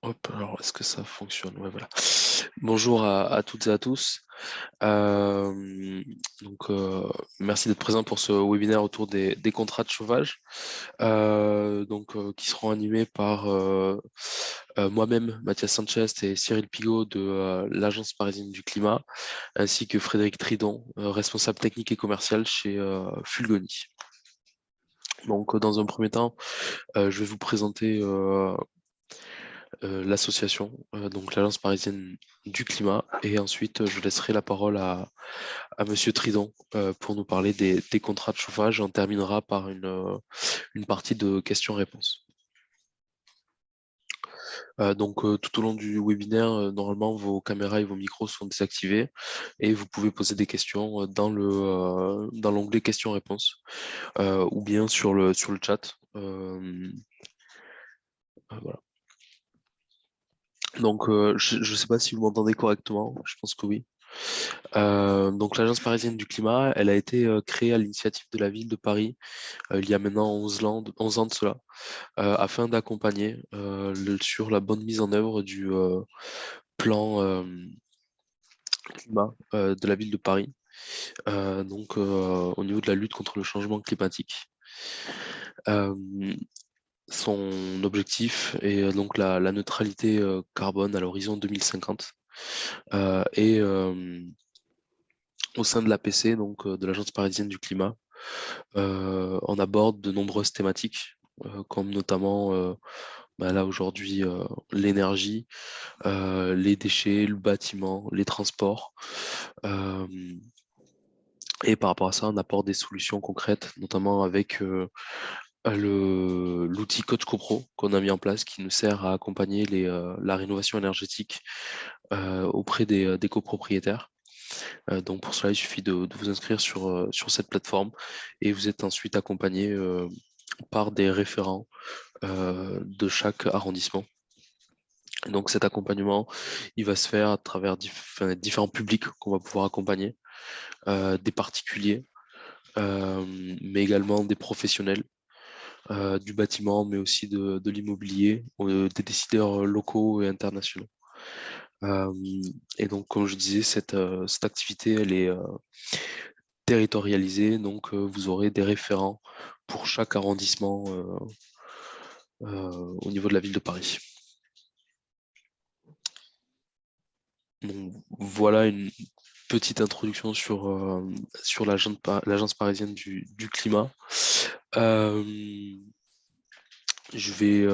Hop, alors est-ce que ça fonctionne? Ouais, voilà. Bonjour à toutes et à tous. Euh, donc, merci d'être présent pour ce webinaire autour des contrats de chauffage, qui seront animés par moi-même, Mathias Sanchez et Cyril Pigot de l'Agence parisienne du climat, ainsi que Frédéric Tridon, responsable technique et commercial chez Fulgoni. Donc, dans un premier temps, je vais vous présenter l'association, donc l'Agence parisienne du climat, et ensuite je laisserai la parole à Monsieur Tridon pour nous parler des contrats de chauffage. On terminera par une partie de questions-réponses. Tout au long du webinaire, normalement vos caméras et vos micros sont désactivés et vous pouvez poser des questions dans l'onglet questions-réponses ou bien sur le chat. Voilà. Donc, je ne sais pas si vous m'entendez correctement, je pense que oui. Donc l'Agence parisienne du climat, elle a été créée à l'initiative de la ville de Paris il y a maintenant 11 ans de cela, afin d'accompagner sur la bonne mise en œuvre du plan climat de la ville de Paris, au niveau de la lutte contre le changement climatique. Euh, Son objectif est donc la neutralité carbone à l'horizon 2050. Et au sein de l'APC, donc de l'Agence parisienne du climat, on aborde de nombreuses thématiques, comme notamment là aujourd'hui l'énergie, les déchets, le bâtiment, les transports. Euh, et par rapport à ça, on apporte des solutions concrètes, notamment avec l'outil Coach CoPro qu'on a mis en place qui nous sert à accompagner la rénovation énergétique auprès des copropriétaires. Donc pour cela, il suffit de vous inscrire sur cette plateforme et vous êtes ensuite accompagné par des référents de chaque arrondissement. Et donc cet accompagnement, il va se faire à travers différents publics qu'on va pouvoir accompagner, des particuliers, mais également des professionnels du bâtiment, mais aussi de l'immobilier, des décideurs locaux et internationaux. Euh, et donc, comme je disais, cette activité, elle est territorialisée, donc vous aurez des référents pour chaque arrondissement au niveau de la ville de Paris. Donc, voilà une petite introduction sur l'agence parisienne du climat. Euh, je vais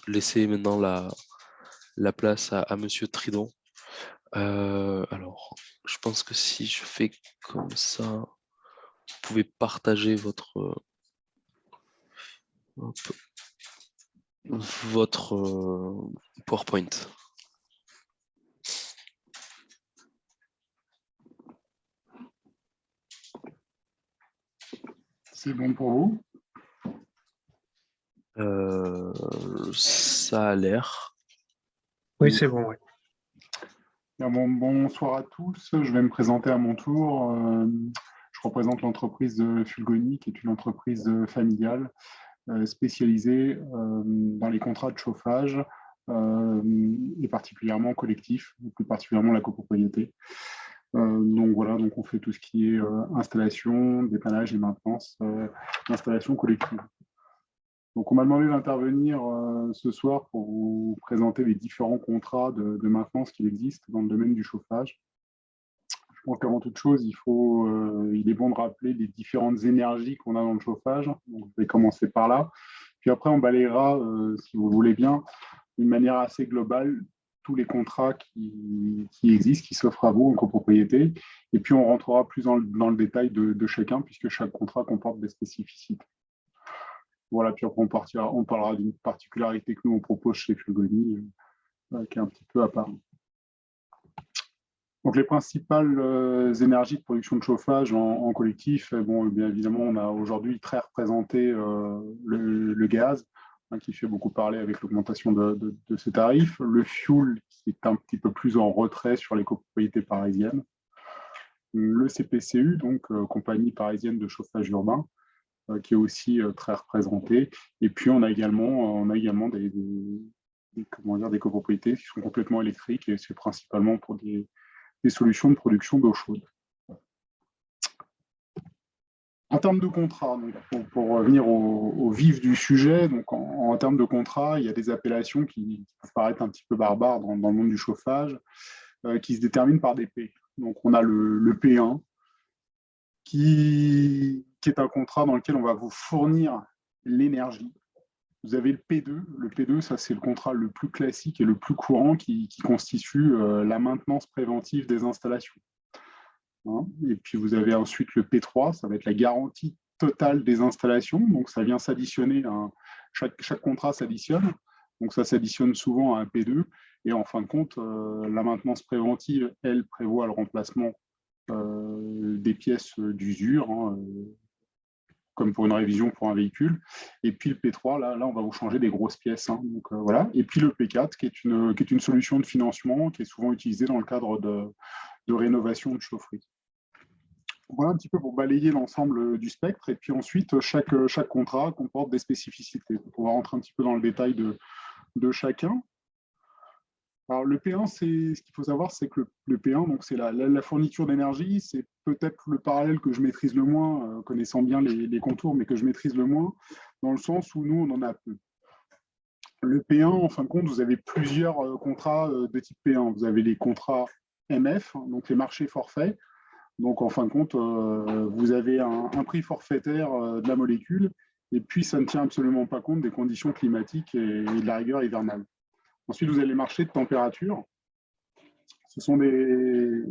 laisser maintenant la place à Monsieur Tridon. Alors, je pense que si je fais comme ça, vous pouvez partager hop, votre PowerPoint. C'est bon pour vous? Ça a l'air. Oui, c'est bon, oui. Bien, bonsoir à tous. Je vais me présenter à mon tour. Je représente l'entreprise Fulgoni, qui est une entreprise familiale spécialisée dans les contrats de chauffage et particulièrement collectifs, plus particulièrement la copropriété. Donc voilà, donc on fait tout ce qui est installation, dépannage et maintenance d'installations collectives. Donc, on m'a demandé d'intervenir ce soir pour vous présenter les différents contrats de maintenance qui existent dans le domaine du chauffage. Je pense qu'avant toute chose, il est bon de rappeler les différentes énergies qu'on a dans le chauffage. Donc, je vais commencer par là. Puis après, on balayera, si vous voulez bien, d'une manière assez globale, tous les contrats qui existent, qui s'offrent à vous en copropriété. Et puis, on rentrera plus dans le détail de chacun, puisque chaque contrat comporte des spécificités. Voilà, puis après, on parlera d'une particularité que nous, on propose chez Fulgoni, qui est un petit peu à part. Donc, les principales énergies de production de chauffage en collectif, bien évidemment, on a aujourd'hui très représenté le gaz, qui fait beaucoup parler avec l'augmentation de ses tarifs, le fuel, qui est un petit peu plus en retrait sur les copropriétés parisiennes, le CPCU, donc Compagnie parisienne de chauffage urbain, qui est aussi très représenté. Et puis, on a également comment dire, des copropriétés qui sont complètement électriques, et c'est principalement pour des solutions de production d'eau chaude. En termes de contrat, donc pour revenir au vif du sujet, donc en termes de contrat, il y a des appellations qui peuvent paraître un petit peu barbares dans le monde du chauffage, qui se déterminent par des P. Donc on a le P1, qui est un contrat dans lequel on va vous fournir l'énergie. Vous avez le P2. Le P2, ça c'est le contrat le plus classique et le plus courant qui constitue la maintenance préventive des installations. Et puis vous avez ensuite le P3, ça va être la garantie totale des installations. Donc ça vient s'additionner, chaque contrat s'additionne. Donc ça s'additionne souvent à un P2. Et en fin de compte, la maintenance préventive, elle, prévoit le remplacement des pièces d'usure, comme pour une révision pour un véhicule. Et puis le P3, là on va vous changer des grosses pièces. Donc, voilà. Et puis le P4, qui est une solution de financement qui est souvent utilisée dans le cadre de rénovation de chaufferie. Voilà un petit peu pour balayer l'ensemble du spectre. Et puis ensuite, chaque contrat comporte des spécificités. On va rentrer un petit peu dans le détail de chacun. Alors, le P1, ce qu'il faut savoir, c'est que le P1, donc c'est la fourniture d'énergie. C'est peut-être le parallèle que je maîtrise le moins, connaissant bien les contours, mais que je maîtrise le moins, dans le sens où nous, on en a peu. Le P1, en fin de compte, vous avez plusieurs contrats de type P1. Vous avez les contrats MF, donc les marchés forfaits. Donc, en fin de compte, vous avez un prix forfaitaire de la molécule, et puis ça ne tient absolument pas compte des conditions climatiques et de la rigueur hivernale. Ensuite, vous avez les marchés de température. Ce sont des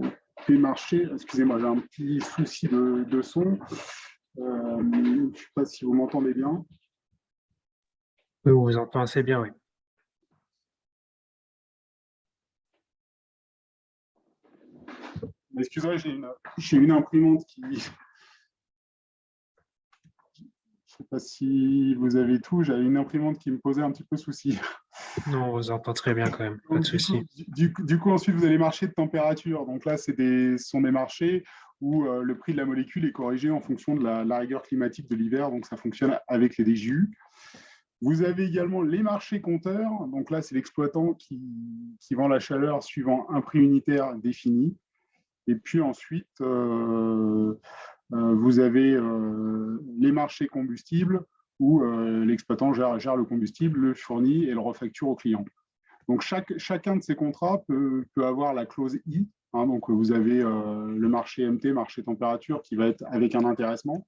marchés... Excusez-moi, j'ai un petit souci de son. Je ne sais pas si vous m'entendez bien. Oui, on vous entend assez bien, oui. Excusez-moi, j'ai une imprimante qui... Je ne sais pas si vous avez tout. J'avais une imprimante qui me posait un petit peu souci. Non, on vous entend très bien quand même, pas de Donc, souci. du coup, ensuite, vous avez les marchés de température. Donc là, ce sont des marchés où le prix de la molécule est corrigé en fonction de la rigueur climatique de l'hiver. Donc, ça fonctionne avec les DJU. Vous avez également les marchés compteurs. Donc là, c'est l'exploitant qui vend la chaleur suivant un prix unitaire défini. Et puis ensuite, vous avez les marchés combustibles où l'exploitant gère le combustible, le fournit et le refacture au client. Donc, chacun de ces contrats peut avoir la clause I. Donc, vous avez le marché MT, marché température, qui va être avec un intéressement.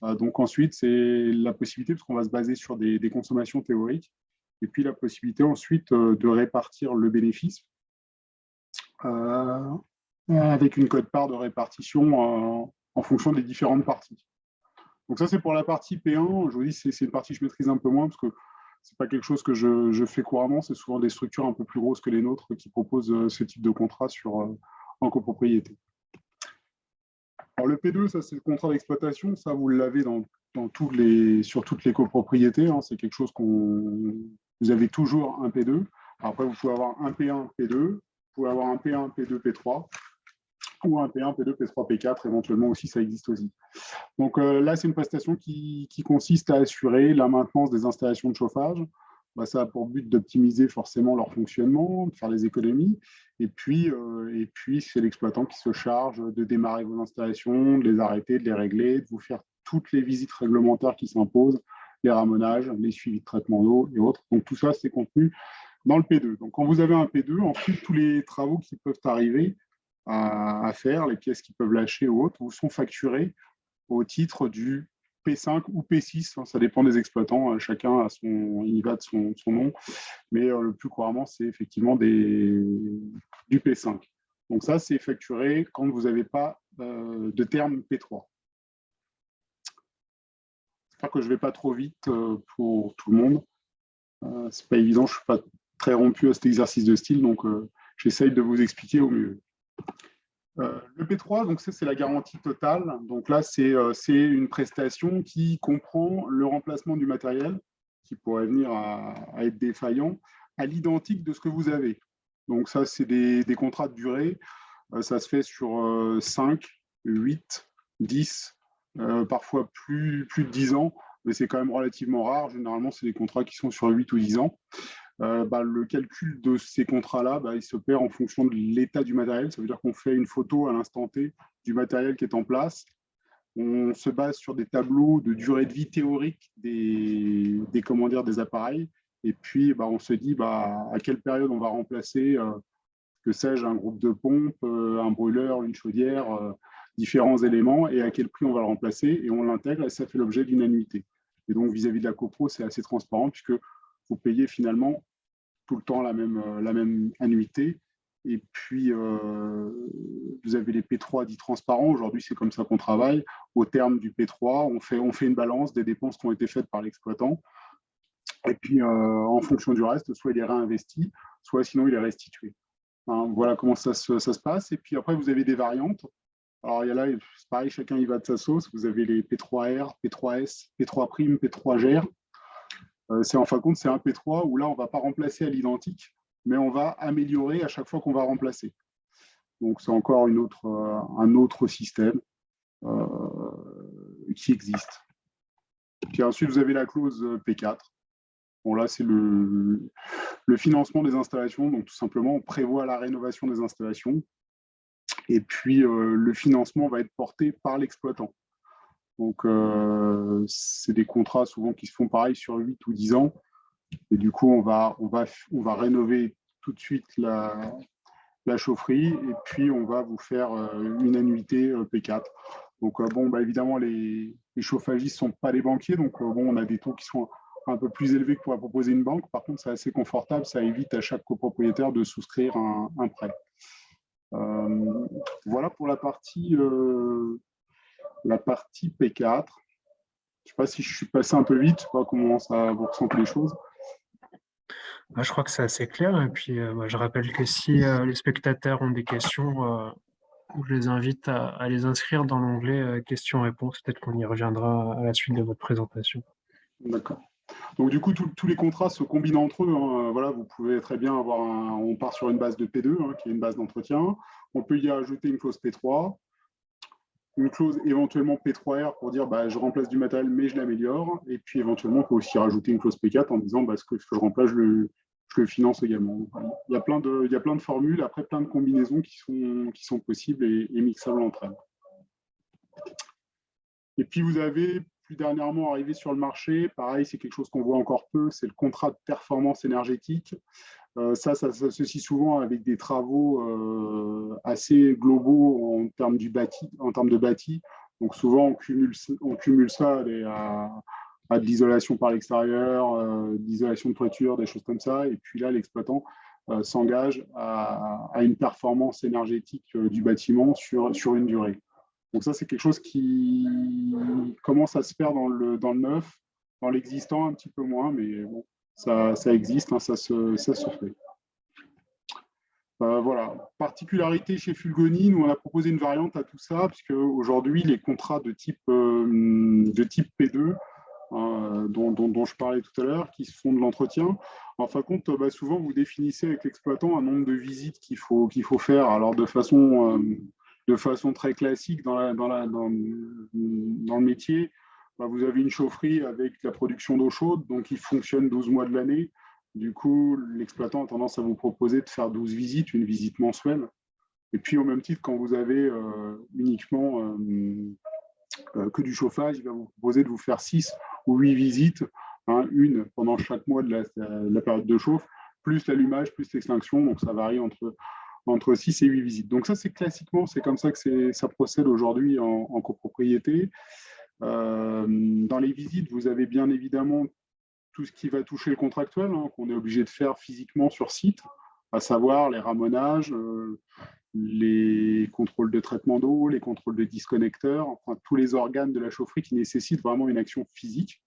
Donc, ensuite, c'est la possibilité, parce qu'on va se baser sur des consommations théoriques, et puis la possibilité ensuite de répartir le bénéfice avec une quote-part de répartition en fonction des différentes parties. Donc, ça, c'est pour la partie P1. Je vous dis, c'est une partie que je maîtrise un peu moins, parce que ce n'est pas quelque chose que je fais couramment. C'est souvent des structures un peu plus grosses que les nôtres qui proposent ce type de contrat en copropriété. Alors, le P2, ça, c'est le contrat d'exploitation. Ça, vous l'avez sur toutes les copropriétés. C'est quelque chose vous avez toujours un P2. Après, vous pouvez avoir un P1, P2. Vous pouvez avoir un P1, P2, P3. Ou un P1, P2, P3, P4. Éventuellement aussi, ça existe aussi. Donc là, c'est une prestation qui consiste à assurer la maintenance des installations de chauffage. Ça a pour but d'optimiser forcément leur fonctionnement, de faire des économies. Et puis c'est l'exploitant qui se charge de démarrer vos installations, de les arrêter, de les régler, de vous faire toutes les visites réglementaires qui s'imposent, les ramonages, les suivis de traitement d'eau et autres. Donc tout ça, c'est contenu dans le P2. Donc quand vous avez un P2, ensuite, tous les travaux qui peuvent arriver à faire, les pièces qui peuvent lâcher ou autres, vous sont facturés au titre du P5 ou P6, ça dépend des exploitants, chacun y va de son nom, mais le plus couramment, c'est effectivement du P5. Donc ça, c'est facturé quand vous n'avez pas de terme P3. J'espère que je ne vais pas trop vite pour tout le monde. C'est pas évident, je ne suis pas très rompu à cet exercice de style, donc j'essaye de vous expliquer au mieux. Le P3, donc ça, c'est la garantie totale. Donc là, c'est une prestation qui comprend le remplacement du matériel qui pourrait venir à être défaillant à l'identique de ce que vous avez. Donc ça, c'est des contrats de durée. Ça se fait sur 5, 8, 10, parfois plus de 10 ans, mais c'est quand même relativement rare. Généralement, c'est des contrats qui sont sur 8 ou 10 ans. Le calcul de ces contrats-là, il s'opère en fonction de l'état du matériel. Ça veut dire qu'on fait une photo à l'instant T du matériel qui est en place. On se base sur des tableaux de durée de vie théorique des appareils. Et puis, on se dit à quelle période on va remplacer, que sais-je, un groupe de pompes, un brûleur, une chaudière, différents éléments, et à quel prix on va le remplacer. Et on l'intègre et ça fait l'objet d'une annuité. Et donc, vis-à-vis de la copro, c'est assez transparent puisque vous payez finalement tout le temps la même annuité. Et puis, vous avez les P3 dits transparents. Aujourd'hui, c'est comme ça qu'on travaille. Au terme du P3, on fait une balance des dépenses qui ont été faites par l'exploitant. Et puis, en fonction du reste, soit il est réinvesti, soit sinon il est restitué. Hein, voilà comment ça se passe. Et puis après, vous avez des variantes. Alors, il y a là, c'est pareil, chacun y va de sa sauce. Vous avez les P3R, P3S, P3', P3GR. C'est en fin de compte, c'est un P3 où là, on ne va pas remplacer à l'identique, mais on va améliorer à chaque fois qu'on va remplacer. Donc, c'est encore un autre système qui existe. Puis ensuite, vous avez la clause P4. Bon, là, c'est le financement des installations. Donc, tout simplement, on prévoit la rénovation des installations. Et puis, le financement va être porté par l'exploitant. Donc, c'est des contrats souvent qui se font pareil sur 8 ou 10 ans. Et du coup, on va rénover tout de suite la chaufferie et puis on va vous faire une annuité P4. Donc, évidemment, les chauffagistes ne sont pas les banquiers. Donc, on a des taux qui sont un peu plus élevés que pourrait proposer une banque. Par contre, c'est assez confortable. Ça évite à chaque copropriétaire de souscrire un prêt. Voilà pour la partie P4. Je ne sais pas si je suis passé un peu vite, je ne sais pas comment ça vous ressentez les choses. Je crois que c'est assez clair. Et puis, je rappelle que si les spectateurs ont des questions, je les invite à les inscrire dans l'onglet questions-réponses. Peut-être qu'on y reviendra à la suite de votre présentation. D'accord. Donc, du coup, tous les contrats se combinent entre eux. Hein. Voilà, vous pouvez très bien avoir on part sur une base de P2, qui est une base d'entretien. On peut y ajouter une clause P3, une clause éventuellement P3R pour dire je remplace du matériel, mais je l'améliore. Et puis, éventuellement, on peut aussi rajouter une clause P4 en disant ce que je remplace, je le finance également. Donc, il y a plein de formules, après plein de combinaisons qui sont possibles et mixables entre elles. Et puis, vous avez plus dernièrement arrivé sur le marché, pareil, c'est quelque chose qu'on voit encore peu, c'est le contrat de performance énergétique. Ça s'associe souvent avec des travaux assez globaux en termes de bâti. Donc, souvent, on cumule ça à de l'isolation par l'extérieur, de l'isolation de toiture, des choses comme ça. Et puis là, l'exploitant s'engage à une performance énergétique du bâtiment sur une durée. Donc ça, c'est quelque chose qui commence à se faire dans le neuf, dans l'existant un petit peu moins, mais bon, ça existe, hein, ça se fait. Voilà. Particularité chez Fulgoni, nous on a proposé une variante à tout ça, puisque aujourd'hui les contrats de type P2, dont je parlais tout à l'heure, qui font de l'entretien, en fin de compte, souvent vous définissez avec l'exploitant un nombre de visites qu'il faut faire. Alors de façon très classique dans le métier, vous avez une chaufferie avec la production d'eau chaude, donc il fonctionne 12 mois de l'année. Du coup, l'exploitant a tendance à vous proposer de faire 12 visites, une visite mensuelle. Et puis, au même titre, quand vous avez uniquement que du chauffage, il va vous proposer de vous faire 6 ou 8 visites, une pendant chaque mois de la période de chauffe, plus l'allumage, plus l'extinction. Donc, ça varie entre 6 et 8 visites. Donc, ça, c'est classiquement, c'est comme ça que ça procède aujourd'hui en copropriété. Dans les visites, vous avez bien évidemment tout ce qui va toucher le contractuel, qu'on est obligé de faire physiquement sur site, à savoir les ramonages, les contrôles de traitement d'eau, les contrôles de disconnecteurs, enfin tous les organes de la chaufferie qui nécessitent vraiment une action physique.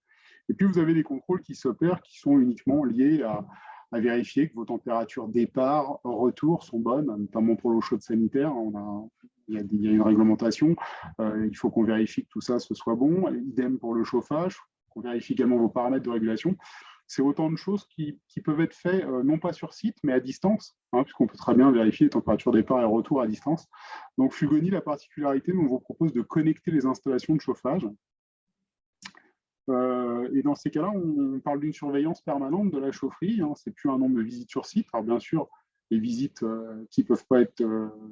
Et puis vous avez des contrôles qui s'opèrent, qui sont uniquement liés à vérifier que vos températures départ, retour sont bonnes, notamment pour l'eau chaude sanitaire. Il y a une réglementation. Il faut qu'on vérifie que tout ça ce soit bon. Idem pour le chauffage. On vérifie également vos paramètres de régulation. c'est autant de choses qui peuvent être faites, non pas sur site, mais à distance, hein, puisqu'on peut très bien vérifier les températures départ et retour à distance. Donc, Fulgoni, la particularité, on vous propose de connecter les installations de chauffage. Et dans ces cas-là, on parle d'une surveillance permanente de la chaufferie. Hein, c'est plus un nombre de visites sur site. Alors, bien sûr, les visites qui ne peuvent pas être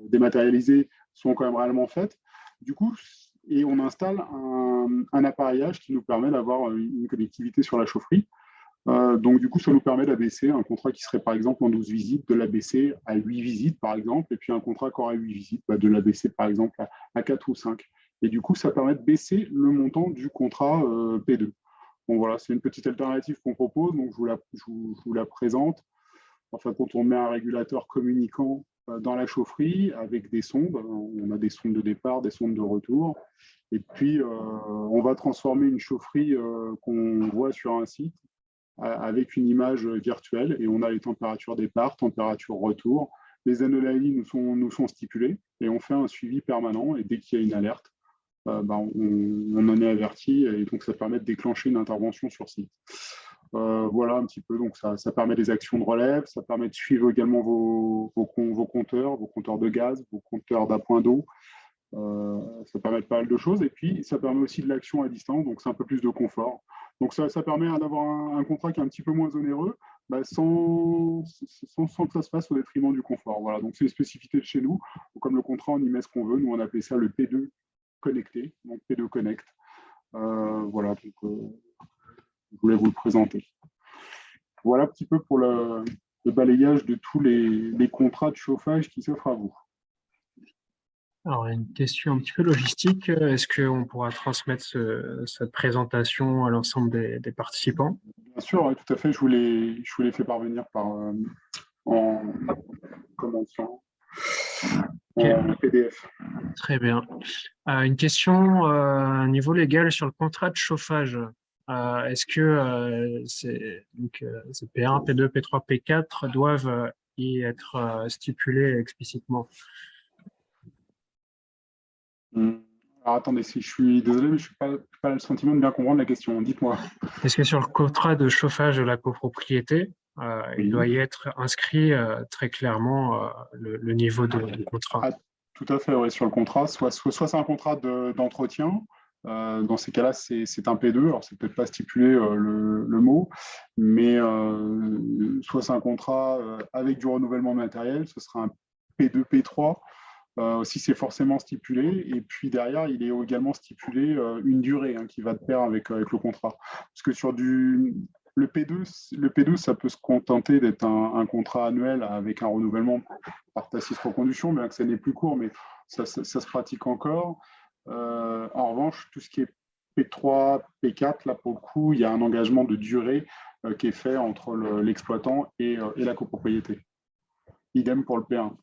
dématérialisées sont quand même réellement faites. Du coup, et on installe un appareillage qui nous permet d'avoir une connectivité sur la chaufferie. Donc, du coup, ça nous permet d'abaisser un contrat qui serait, par exemple, en 12 visites, de l'abaisser à 8 visites, par exemple, et puis un contrat qui aura 8 visites, de l'abaisser, par exemple, à 4 ou 5. Et du coup, ça permet de baisser le montant du contrat P2. Bon, voilà, c'est une petite alternative qu'on propose, donc je vous la présente. Enfin, quand on met un régulateur communicant dans la chaufferie avec des sondes, on a des sondes de départ, des sondes de retour, et puis on va transformer une chaufferie qu'on voit sur un site avec une image virtuelle, et on a les températures départ, température retour. Les anomalies nous sont stipulées, et on fait un suivi permanent, et dès qu'il y a une alerte, on en est averti, et donc ça permet de déclencher une intervention sur site. Voilà un petit peu, donc ça permet des actions de relève, ça permet de suivre également vos compteurs de gaz, vos compteurs d'appoint d'eau, ça permet de pas mal de choses, et puis ça permet aussi de l'action à distance, donc c'est un peu plus de confort. Donc ça permet d'avoir un contrat qui est un petit peu moins onéreux, sans que ça se fasse au détriment du confort. Voilà, donc c'est une spécificité de chez nous. Comme le contrat, on y met ce qu'on veut. Nous, on appelle ça le P2 connecté, donc P2 Connect. Voilà, donc je voulais vous le présenter. Voilà un petit peu pour le balayage de tous les contrats de chauffage qui s'offrent à vous. Alors, une question un petit peu logistique. Est-ce qu'on pourra transmettre cette présentation à l'ensemble des participants? Bien sûr, ouais, tout à fait. Je vous l'ai fait parvenir en PDF. Très bien. Une question à niveau légal sur le contrat de chauffage. Est-ce que ces P1, P2, P3, P4 doivent y être stipulés explicitement? Alors attendez, je suis désolé, mais je n'ai pas le sentiment de bien comprendre la question. Dites-moi. Est-ce que sur le contrat de chauffage de la copropriété, il doit y être inscrit très clairement le niveau de contrat? Tout à fait, oui, sur le contrat. Soit c'est un contrat d'entretien. Dans ces cas-là, c'est un P2. Alors, c'est peut-être pas stipulé le mot, mais soit c'est un contrat avec du renouvellement matériel, ce sera un P2, P3. Si c'est forcément stipulé. Et puis derrière, il est également stipulé une durée qui va de pair avec le contrat. Parce que sur le P2, ça peut se contenter d'être un contrat annuel avec un renouvellement par tacite reconduction, bien que ça n'est plus court, mais ça se pratique encore. En revanche, tout ce qui est P3, P4, là pour le coup, il y a un engagement de durée qui est fait entre l'exploitant et la copropriété. Idem pour le P1.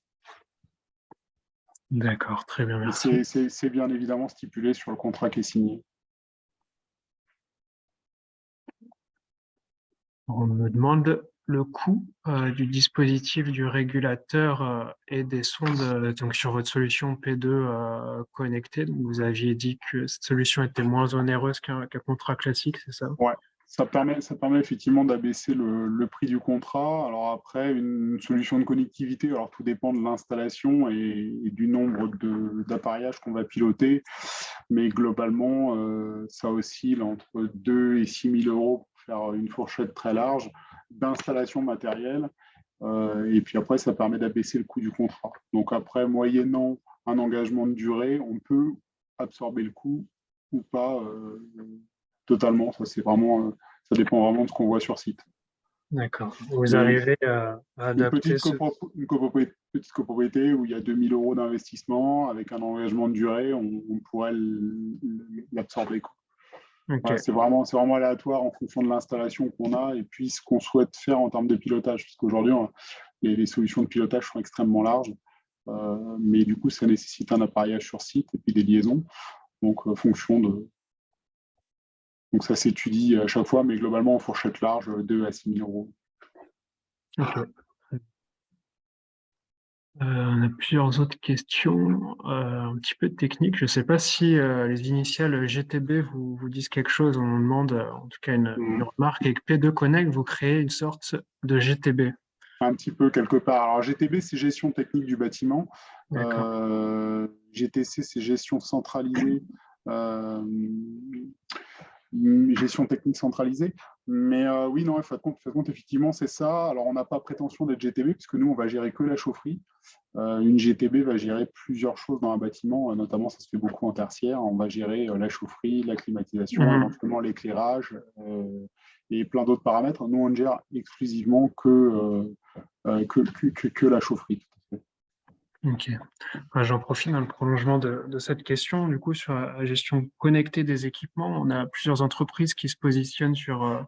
D'accord, très bien, merci. C'est bien évidemment stipulé sur le contrat qui est signé. On me demande le coût du dispositif du régulateur et des sondes donc sur votre solution P2 connectée. Donc vous aviez dit que cette solution était moins onéreuse qu'un contrat classique, c'est ça? Ouais, ça permet effectivement d'abaisser le prix du contrat. Alors après, une solution de connectivité, alors tout dépend de l'installation et du nombre d'appareillages qu'on va piloter, mais globalement, ça oscille entre 2 et 6 000 euros pour faire une fourchette très large d'installation matérielle. Et puis après, ça permet d'abaisser le coût du contrat. Donc après, moyennant un engagement de durée, on peut absorber le coût ou pas totalement. Ça dépend vraiment de ce qu'on voit sur site. D'accord. Vous Mais arrivez à une adapter petite copropriété où il y a 2 000 euros d'investissement avec un engagement de durée, on pourrait l'absorber. Ok. Voilà, c'est vraiment aléatoire en fonction de l'installation qu'on a et puis ce qu'on souhaite faire en termes de pilotage. Parce qu'aujourd'hui, les solutions de pilotage sont extrêmement larges, mais du coup, ça nécessite un appareillage sur site et puis des liaisons. Donc, donc ça s'étudie à chaque fois, mais globalement, en fourchette large, 2 à 6 000 euros. Ok. On a plusieurs autres questions, un petit peu techniques. Je ne sais pas si les initiales GTB vous disent quelque chose. On demande en tout cas une remarque. Avec P2 Connect, vous créez une sorte de GTB. Un petit peu quelque part. Alors GTB, c'est gestion technique du bâtiment. D'accord. GTC, c'est gestion centralisée. Euh, gestion technique centralisée. Mais oui, non, fait compte, effectivement, c'est ça. Alors, on n'a pas prétention d'être GTB, puisque nous, on va gérer que la chaufferie. Une GTB va gérer plusieurs choses dans un bâtiment, notamment, ça se fait beaucoup en tertiaire. On va gérer la chaufferie, la climatisation, Mhm. éventuellement l'éclairage et plein d'autres paramètres. Nous, on gère exclusivement que la chaufferie. Ok. J'en profite dans le prolongement de cette question. Du coup, sur la gestion connectée des équipements, on a plusieurs entreprises qui se positionnent sur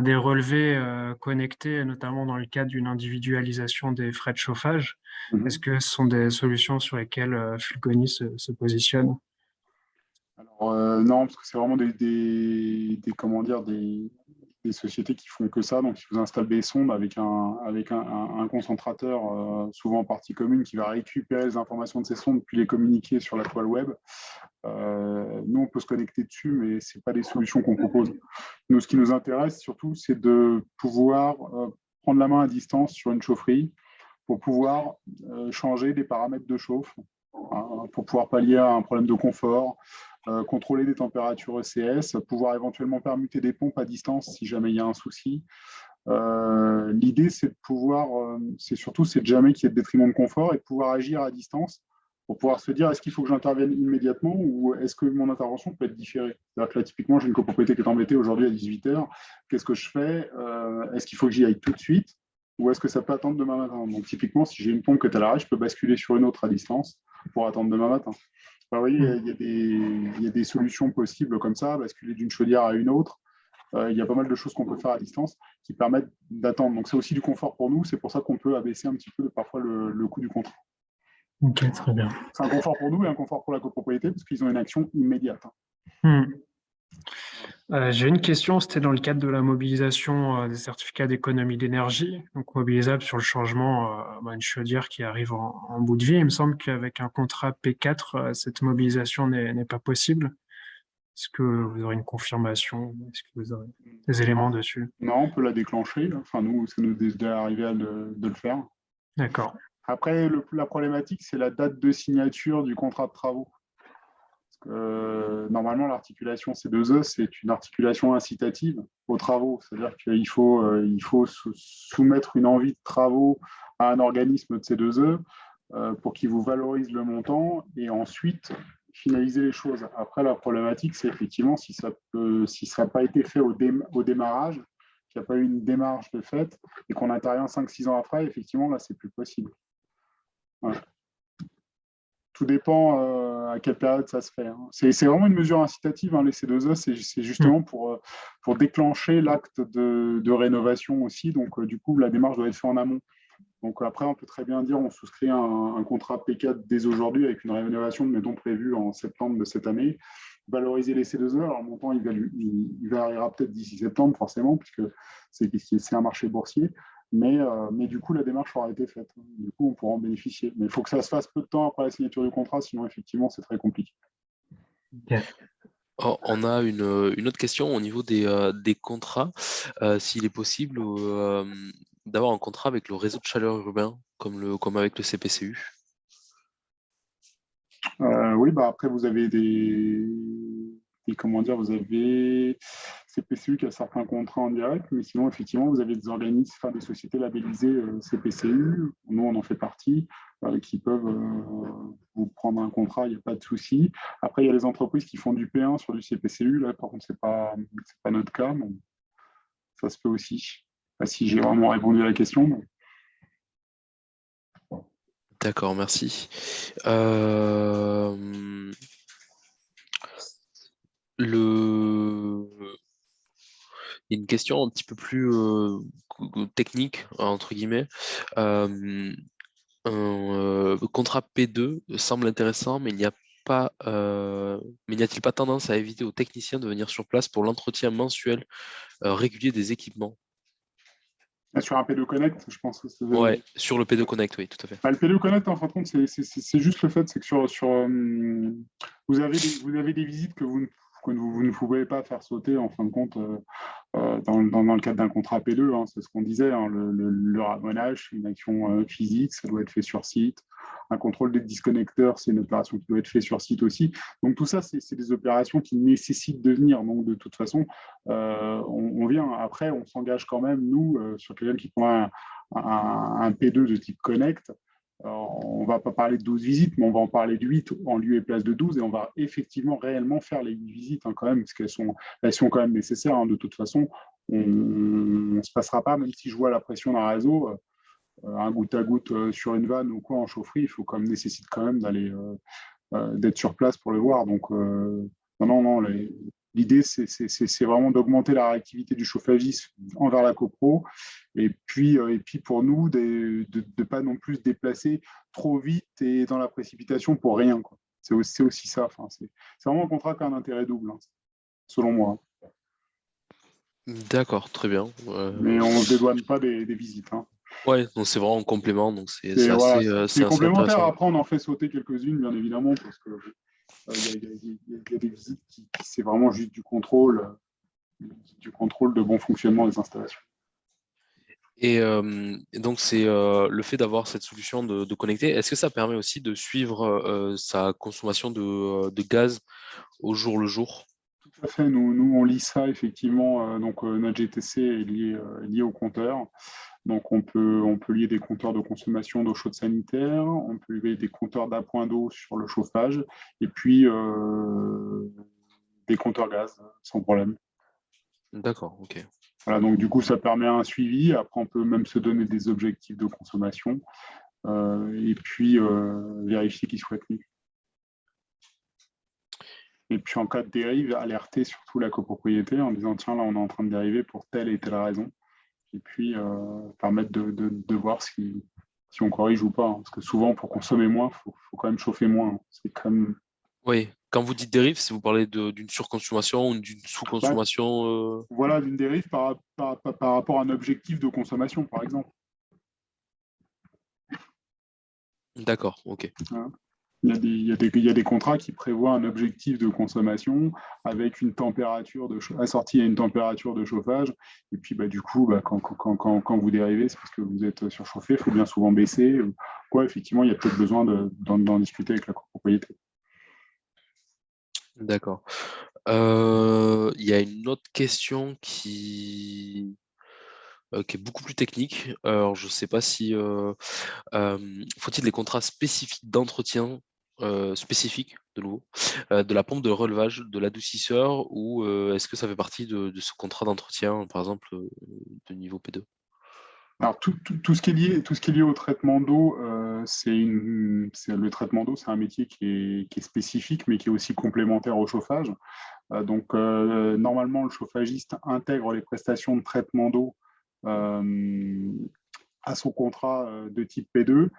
des relevés connectés, notamment dans le cadre d'une individualisation des frais de chauffage. Est-ce Mhm. que ce sont des solutions sur lesquelles Fulgoni se positionne? Alors, non, parce que c'est vraiment comment dire, des sociétés qui font que ça. Donc, ils vous installent des sondes avec un concentrateur, souvent en partie commune, qui va récupérer les informations de ces sondes puis les communiquer sur la toile web. Nous, on peut se connecter dessus, mais ce n'est pas des solutions qu'on propose. Nous, ce qui nous intéresse surtout, c'est de pouvoir prendre la main à distance sur une chaufferie pour pouvoir changer des paramètres de chauffe, pour pouvoir pallier à un problème de confort, contrôler des températures ECS, pouvoir éventuellement permuter des pompes à distance si jamais il y a un souci. L'idée, c'est de pouvoir, c'est de jamais qu'il y ait de détriment de confort et de pouvoir agir à distance pour pouvoir se dire est-ce qu'il faut que j'intervienne immédiatement ou est-ce que mon intervention peut être différée. C'est-à-dire que là, typiquement, j'ai une copropriété qui est embêtée aujourd'hui à 18h. Qu'est-ce que je fais? Est-ce qu'il faut que j'y aille tout de suite ou est-ce que ça peut attendre demain matin? Donc, typiquement, si j'ai une pompe qui est à l'arrêt, je peux basculer sur une autre à distance pour attendre demain matin. Enfin, vous voyez, il y a des solutions possibles comme ça, basculer d'une chaudière à une autre. Il y a pas mal de choses qu'on peut faire à distance qui permettent d'attendre. Donc, c'est aussi du confort pour nous. C'est pour ça qu'on peut abaisser un petit peu parfois le coût du contrat. Ok, très bien. C'est un confort pour nous et un confort pour la copropriété parce qu'ils ont une action immédiate. Hmm. J'ai une question, c'était dans le cadre de la mobilisation des certificats d'économie d'énergie, donc mobilisable sur le changement une chaudière qui arrive en bout de vie. Il me semble qu'avec un contrat P4, cette mobilisation n'est pas possible. Est-ce que vous aurez une confirmation? Est-ce que vous aurez des Non, éléments dessus? non, on peut la déclencher. Enfin, nous, ça nous est déjà arrivé de le faire. D'accord. Après, la problématique, c'est la date de signature du contrat de travaux. Normalement, l'articulation C2E, c'est une articulation incitative aux travaux. C'est-à-dire il faut soumettre une envie de travaux à un organisme de C2E pour qu'il vous valorise le montant et ensuite finaliser les choses. Après, la problématique, c'est effectivement si ça n'a pas été fait au démarrage, qu'il n'y a pas eu une démarche de fait et qu'on intervient 5-6 ans après, effectivement, là, c'est plus possible. Ouais. Tout dépend à quelle période ça se fait. Hein. C'est vraiment une mesure incitative, hein, les C2E, c'est justement pour déclencher l'acte de rénovation aussi. Donc, du coup, la démarche doit être faite en amont. Donc, après, on peut très bien dire on souscrit un contrat P4 dès aujourd'hui avec une rénovation, mettons, prévue en septembre de cette année. Valoriser les C2E, alors le montant, il variera peut-être d'ici septembre, forcément, puisque c'est un marché boursier. Mais du coup, la démarche aura été faite. Du coup, on pourra en bénéficier. Mais il faut que ça se fasse peu de temps après la signature du contrat, sinon, effectivement, c'est très compliqué. Ok. Oh, on a une autre question au niveau des contrats. S'il est possible d'avoir un contrat avec le réseau de chaleur urbain, comme avec le CPCU. Oui, bah après, vous avez comment dire, vous avez CPCU qui a certains contrats en direct, mais sinon, effectivement, vous avez des organismes, enfin, des sociétés labellisées CPCU, nous, on en fait partie, qui peuvent vous prendre un contrat, il n'y a pas de souci. Après, il y a les entreprises qui font du P1 sur du CPCU, là, par contre, c'est pas notre cas, mais ça se peut aussi. Pas si j'ai vraiment répondu à la question. Mais... D'accord, merci. Une question un petit peu plus technique, entre guillemets. Un contrat P2 semble intéressant, mais mais n'y a-t-il pas tendance à éviter aux techniciens de venir sur place pour l'entretien mensuel régulier des équipements? Sur un P2 Connect, je pense que c'est... Ouais, sur le P2 Connect, oui, tout à fait. Bah, le P2 Connect, en fin de compte, c'est juste le fait, c'est que vous avez des visites que vous ne pouvez pas faire sauter, en fin de compte, dans le cadre d'un contrat P2, hein, c'est ce qu'on disait, hein, le ramonage, c'est une action physique, ça doit être fait sur site. Un contrôle des disconnecteurs, c'est une opération qui doit être faite sur site aussi. Donc tout ça, c'est des opérations qui nécessitent de venir. Donc de toute façon, on vient. Après, on s'engage quand même, nous, sur quelqu'un qui prend un P2 de type Connect. On ne va pas parler de 12 visites, mais on va en parler de 8 en lieu et place de 12, et on va effectivement réellement faire les 8 visites hein, quand même, parce elles sont quand même nécessaires. Hein, de toute façon, on ne se passera pas, même si je vois la pression d'un réseau, un goutte à goutte sur une vanne ou quoi en chaufferie, il faut quand même nécessite quand même d'être sur place pour le voir. Donc, non, l'idée, c'est vraiment d'augmenter la réactivité du chauffagiste envers la copro. Et puis pour nous, de ne pas non plus se déplacer trop vite et dans la précipitation pour rien, quoi. C'est aussi ça. Enfin, c'est vraiment un contrat qui a un intérêt double, hein, selon moi. D'accord, très bien. Mais on ne se dédouane pas des visites. Hein. Ouais, donc c'est vraiment en complément, donc c'est Et voilà, c'est c'est assez complémentaire. intéressant. Après, on en fait sauter quelques-unes, bien évidemment, parce que y a des visites qui c'est vraiment juste du contrôle de bon fonctionnement des installations. Et donc, c'est le fait d'avoir cette solution de connecter, est-ce que ça permet aussi de suivre sa consommation de gaz au jour le jour? Tout à fait, nous on lit ça effectivement. Donc notre GTC est lié au compteur. Donc on peut lier des compteurs de consommation d'eau chaude sanitaire, on peut lier des compteurs d'appoint d'eau sur le chauffage, et puis des compteurs gaz sans problème. D'accord, ok. Voilà, donc du coup ça permet un suivi. Après on peut même se donner des objectifs de consommation et puis vérifier qu'ils soient tenus. Et puis en cas de dérive, alerter surtout la copropriété en disant tiens là on est en train de dériver pour telle et telle raison. Et puis permettre de voir si on corrige ou pas. Hein. Parce que souvent pour consommer moins, il faut quand même chauffer moins. Hein. C'est comme Oui, quand vous dites dérive, si vous parlez d'une surconsommation ou d'une bah, sous-consommation. voilà d'une dérive par rapport à un objectif de consommation, par exemple. D'accord, ok. Hein. Il y a des contrats qui prévoient un objectif de consommation avec une température assortie à une température de chauffage. Et puis, bah, du coup, bah, quand vous dérivez, c'est parce que vous êtes surchauffé, il faut bien souvent baisser. Quoi, effectivement, il y a peut-être besoin d'en discuter avec la copropriété. D'accord. Il y a une autre question qui est beaucoup plus technique. Alors, je ne sais pas si faut-il des contrats spécifiques d'entretien spécifiques, de nouveau, de la pompe de relevage, de l'adoucisseur, ou est-ce que ça fait partie de ce contrat d'entretien, par exemple, de niveau P2? Alors, tout ce qui est lié au traitement d'eau, le traitement d'eau, c'est un métier qui est spécifique, mais qui est aussi complémentaire au chauffage. Donc, normalement, le chauffagiste intègre les prestations de traitement d'eau à son contrat de type P2,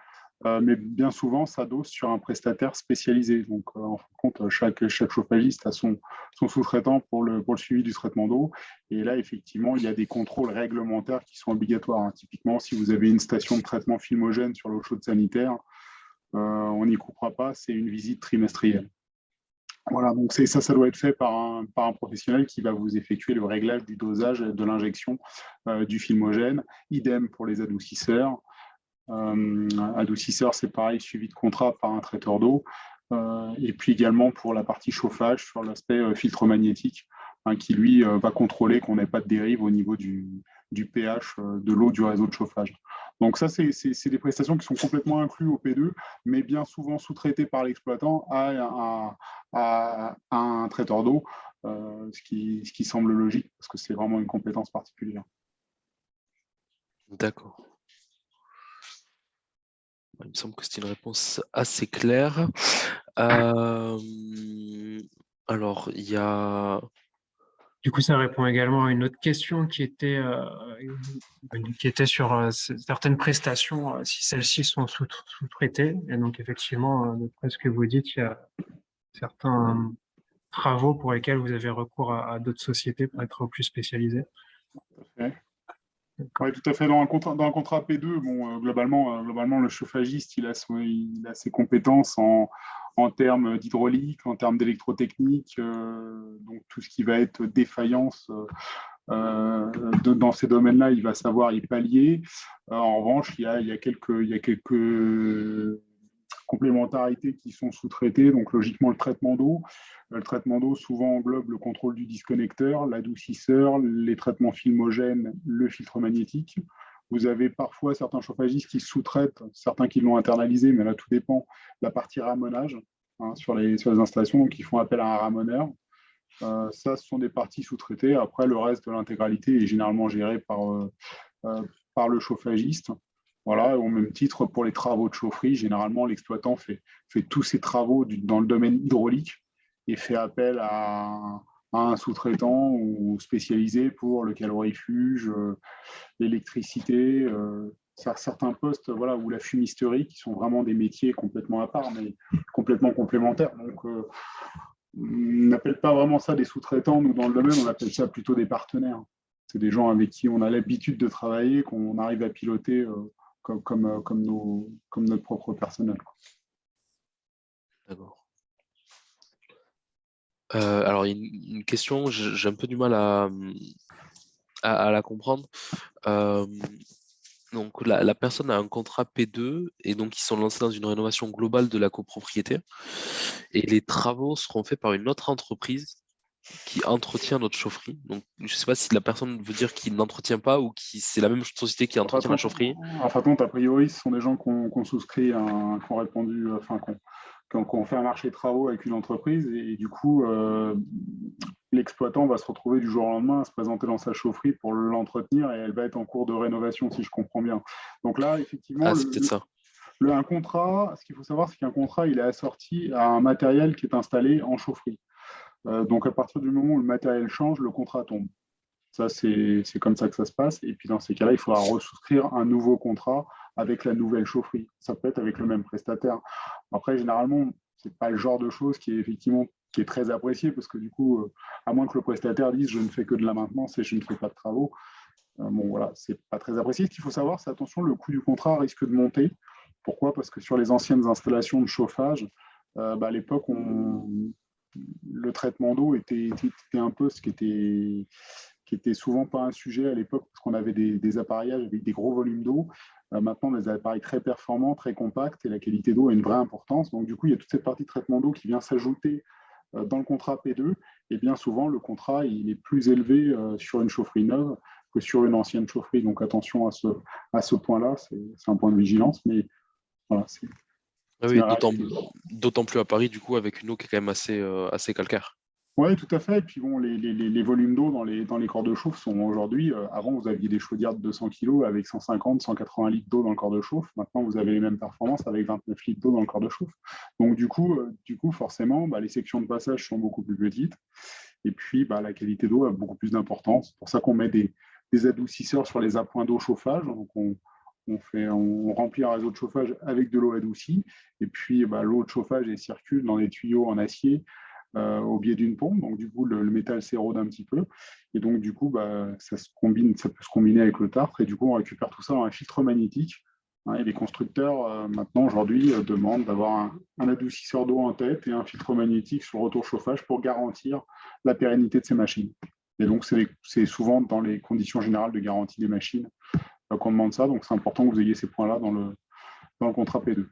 mais bien souvent s'adosse sur un prestataire spécialisé. Donc, en fin de compte, chaque chauffagiste a son sous-traitant pour le suivi du traitement d'eau. Et là, effectivement, il y a des contrôles réglementaires qui sont obligatoires. Hein. Typiquement, si vous avez une station de traitement filmogène sur l'eau chaude sanitaire, on n'y coupera pas, c'est une visite trimestrielle. Voilà, donc ça doit être fait par un professionnel qui va vous effectuer le réglage du dosage de l'injection du filmogène. Idem pour les adoucisseurs. Adoucisseur, c'est pareil, suivi de contrat par un traiteur d'eau. Et puis également pour la partie chauffage sur l'aspect filtre magnétique, hein, qui lui va contrôler qu'on n'ait pas de dérive au niveau du pH de l'eau du réseau de chauffage. Donc ça, c'est des prestations qui sont complètement incluses au P2, mais bien souvent sous-traitées par l'exploitant à un traiteur d'eau, ce qui semble logique parce que c'est vraiment une compétence particulière. D'accord. Il me semble que c'est une réponse assez claire. Alors, il y a... Du coup, ça répond également à une autre question qui était sur certaines prestations, si celles-ci sont sous-traitées. Et donc, effectivement, d'après ce que vous dites, il y a certains travaux pour lesquels vous avez recours à d'autres sociétés pour être plus spécialisés. Ouais. Oui, tout à fait. Dans un contrat P2, bon, globalement, le chauffagiste, il a ses compétences en termes d'hydraulique, en termes d'électrotechnique, donc tout ce qui va être défaillance dans ces domaines-là, il va savoir y pallier. En revanche, il y a quelques complémentarités qui sont sous-traitées. Donc, logiquement, le traitement d'eau. Le traitement d'eau souvent englobe le contrôle du disconnecteur, l'adoucisseur, les traitements filmogènes, le filtre magnétique. Vous avez parfois certains chauffagistes qui sous-traitent, certains qui l'ont internalisé, mais là, tout dépend, la partie ramonage sur les installations. Donc, ils font appel à un ramoneur. Ça, ce sont des parties sous-traitées. Après, le reste de l'intégralité est généralement géré par le chauffagiste. Voilà, au même titre, pour les travaux de chaufferie, généralement, l'exploitant fait tous ses travaux dans le domaine hydraulique et fait appel à un sous-traitant ou spécialisé pour le calorifuge, l'électricité, certains postes voilà, ou la fumisterie, qui sont vraiment des métiers complètement à part, mais complètement complémentaires. Donc, on n'appelle pas vraiment ça des sous-traitants, nous, dans le domaine, on appelle ça plutôt des partenaires. C'est des gens avec qui on a l'habitude de travailler, qu'on arrive à piloter comme notre propre personnel. D'accord. Alors, il y a une question, j'ai un peu du mal à la comprendre. Donc, la personne a un contrat P2 et donc ils sont lancés dans une rénovation globale de la copropriété. Et les travaux seront faits par une autre entreprise qui entretient notre chaufferie. Donc, je ne sais pas si la personne veut dire qu'il n'entretient pas ou qui c'est la même société qui entretient la chaufferie. En fin de compte, a priori, ce sont des gens qui ont souscrit, qui ont répondu, enfin, qui ont fait un marché de travaux avec une entreprise et du coup, l'exploitant va se retrouver du jour au lendemain à se présenter dans sa chaufferie pour l'entretenir et elle va être en cours de rénovation, si je comprends bien. Donc là, effectivement, Ah, c'est peut-être ça. un contrat, ce qu'il faut savoir, c'est qu'un contrat, il est assorti à un matériel qui est installé en chaufferie. Donc à partir du moment où le matériel change, le contrat tombe. Ça, c'est comme ça que ça se passe. Et puis dans ces cas-là, il faudra resouscrire un nouveau contrat avec la nouvelle chaufferie. Ça peut être avec le même prestataire. Après, généralement, ce n'est pas le genre de chose qui est très apprécié parce que du coup, à moins que le prestataire dise je ne fais que de la maintenance et je ne fais pas de travaux, bon voilà, c'est pas très apprécié. Ce qu'il faut savoir, c'est attention, le coût du contrat risque de monter. Pourquoi? Parce que sur les anciennes installations de chauffage, à l'époque, le traitement d'eau était un poste qui était souvent pas un sujet à l'époque parce qu'on avait des appareillages avec des gros volumes d'eau. Maintenant, on a des appareils très performants, très compacts et la qualité d'eau a une vraie importance. Donc, du coup, il y a toute cette partie de traitement d'eau qui vient s'ajouter dans le contrat P2. Et bien souvent, le contrat il est plus élevé sur une chaufferie neuve que sur une ancienne chaufferie. Donc, attention à ce point-là. C'est un point de vigilance, mais voilà, c'est Ah une oui, réalité. d'autant plus à Paris, du coup, avec une eau qui est quand même assez calcaire. Oui, tout à fait. Et puis bon, les volumes d'eau dans les corps de chauffe sont aujourd'hui, avant vous aviez des chaudières de 200 kg avec 150, 180 litres d'eau dans le corps de chauffe. Maintenant, vous avez les mêmes performances avec 29 litres d'eau dans le corps de chauffe. Donc du coup forcément, les sections de passage sont beaucoup plus petites. Et puis, la qualité d'eau a beaucoup plus d'importance. C'est pour ça qu'on met des adoucisseurs sur les appoints d'eau chauffage. Donc, on remplit un réseau de chauffage avec de l'eau adoucie. Et puis, l'eau de chauffage elle circule dans des tuyaux en acier au biais d'une pompe. Donc, du coup, le métal s'érode un petit peu. Et donc, du coup, ça peut se combiner avec le tartre. Et du coup, on récupère tout ça dans un filtre magnétique. Et les constructeurs, maintenant, aujourd'hui, demandent d'avoir un adoucisseur d'eau en tête et un filtre magnétique sur le retour chauffage pour garantir la pérennité de ces machines. Et donc, c'est souvent dans les conditions générales de garantie des machines qu'on demande ça. Donc, c'est important que vous ayez ces points-là dans le contrat P2.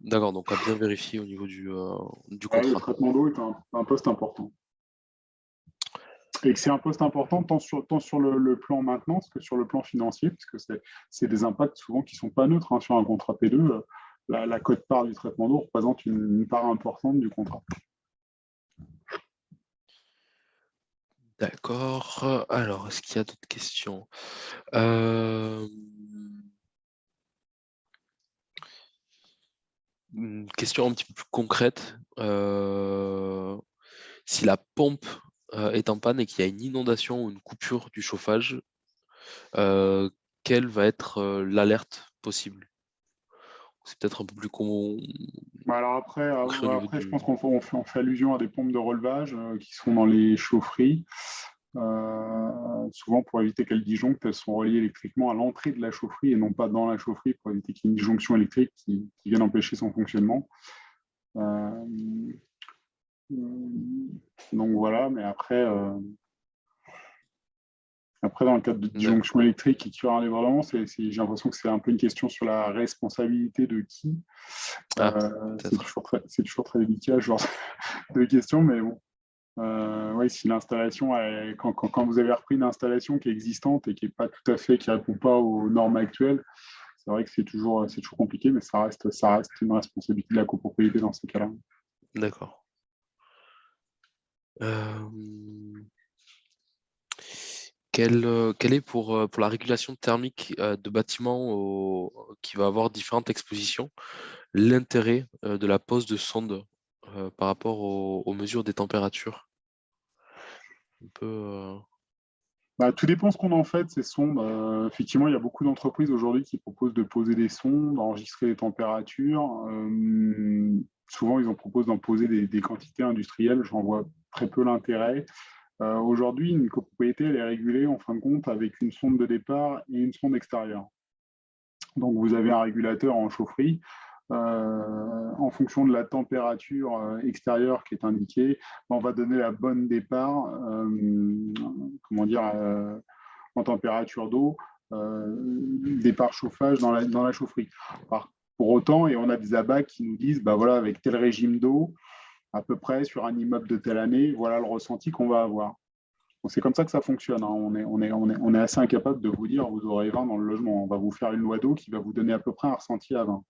D'accord, donc à bien vérifier au niveau du Le contrat. traitement d'eau est un poste important. Et que c'est un poste important tant sur le plan maintenance que sur le plan financier, parce que c'est des impacts souvent qui ne sont pas neutres. Sur un contrat P2, la quote-part du traitement d'eau représente une part importante du contrat. D'accord. Alors, est-ce qu'il y a d'autres questions? Une question un petit peu plus concrète. Si la pompe est en panne et qu'il y a une inondation ou une coupure du chauffage, quelle va être l'alerte possible? C'est peut-être un peu plus Alors concret au niveau après, je du... pense qu'on fait allusion à des pompes de relevage qui sont dans les chaufferies. souvent, pour éviter qu'elles disjonctent, elles sont reliées électriquement à l'entrée de la chaufferie et non pas dans la chaufferie pour éviter qu'il y ait une disjonction électrique qui vienne empêcher son fonctionnement. Donc voilà, mais après, dans le cadre de disjonction électrique et qui aura indépendamment, j'ai l'impression que c'est un peu une question sur la responsabilité de qui. C'est toujours très délicat, ce genre de questions, mais bon. Oui, si l'installation, quand vous avez repris une installation qui est existante et qui ne répond pas aux normes actuelles, c'est vrai que c'est toujours compliqué, mais ça reste une responsabilité de la copropriété dans ces cas-là. D'accord. Quel est pour la régulation thermique de bâtiments qui va avoir différentes expositions, l'intérêt de la pose de sondes par rapport aux mesures des températures? Tout dépend ce qu'on en fait, ces sondes. Effectivement, il y a beaucoup d'entreprises aujourd'hui qui proposent de poser des sondes, d'enregistrer les températures. Souvent, ils en proposent d'en poser des quantités industrielles. J'en vois très peu l'intérêt. Aujourd'hui, une copropriété, elle est régulée en fin de compte avec une sonde de départ et une sonde extérieure. Donc, vous avez un régulateur en chaufferie. En fonction de la température extérieure qui est indiquée, on va donner la bonne départ, en température d'eau, départ chauffage dans la chaufferie. Pour autant, et on a des ABAC qui nous disent, voilà, avec tel régime d'eau, à peu près sur un immeuble de telle année, voilà le ressenti qu'on va avoir. C'est comme ça que ça fonctionne. Hein. On est assez incapable de vous dire vous aurez 20 dans le logement. On va vous faire une loi d'eau qui va vous donner à peu près un ressenti à 20.